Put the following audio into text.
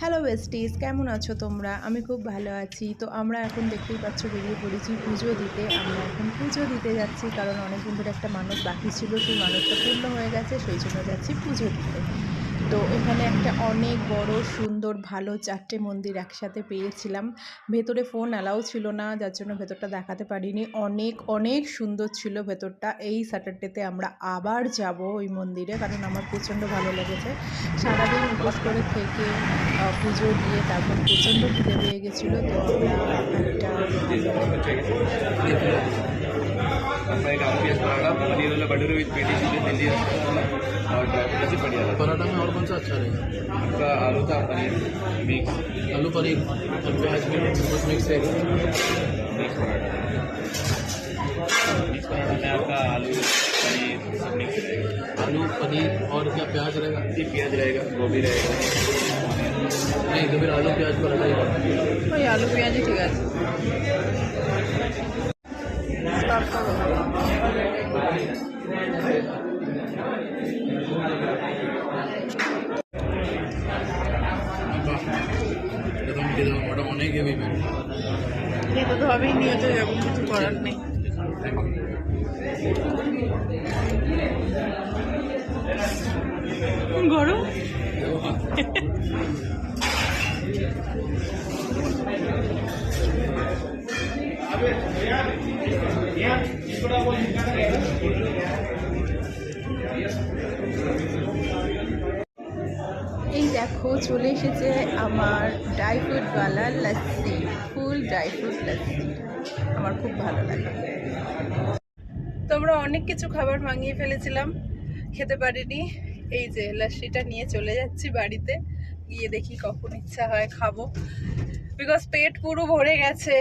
Hello বেস্টিস, কেমন আছো তোমরা? আমি খুব ভালো আছি। তো আমরা এখন দেখতেই পাচ্ছ বেরিয়ে পড়েছি পুজো দিতে। আমরা এখন পুজো দিতে যাচ্ছি, কারণ অনেকদিন ধরে একটা মানত বাকি ছিল, সেই মানতটা পূর্ণ হয়ে গেছে, সেই জন্য যাচ্ছি পুজো দিতে। তো এখানে একটা অনেক বড় সুন্দর ভালো 4টে মন্দির একসাথে পেয়েছিলাম। ভেতরে ফোন অ্যালাউ ছিল না, যার জন্য ভেতরটা দেখাতে পারিনি। অনেক অনেক সুন্দর ছিল ভেতরটা। এই স্যাটারডেতে আমরা আবার যাব ওই মন্দিরে, কারণ আমার প্রচণ্ড ভালো লেগেছে। সারাদিন উপোস করে থেকে পুজো দিয়ে তারপর প্রচণ্ড খিদে পেয়ে গেছিলো। তো आपका एक आलू प्याज पराठा, पनीर वाला भटूरे विद पेटी छोले दिल्ली और ड्राई फ्रूट से बढ़िया लगा। पराठा में और कौन सा अच्छा रहेगा? आपका आलू था, पनीर मिक्स, आलू पनीर और प्याज के बस मिक्स है। मिक्स पराठा में आपका आलू पनीर सब मिक्स रहेगा। आलू पनीर और क्या प्याज रहेगा? जी प्याज रहेगा, गोभी रहेगा। नहीं तो फिर आलू प्याज पराठा ही ওই আলু পেঁয়াজই ঠিক আছে। मोटा होने के भी मैं খেতে তো হবেই, নিয়ে তো যাবো, কিছু করার নেই। গরম এই দেখো চলে এসেছে আমার ড্রাই ফ্রুটওয়ালা লস্যি, ফুল ড্রাই ফ্রুট লস্যি। আমার খুব ভালো লাগে। তো আমরা অনেক কিছু খাবার মাঙিয়ে ফেলেছিলাম, খেতে পারিনি। এই যে লস্যিটা নিয়ে চলে যাচ্ছি বাড়িতে, গিয়ে দেখি কখন ইচ্ছা হয় খাবো, বিকজ পেট পুরো ভরে গেছে।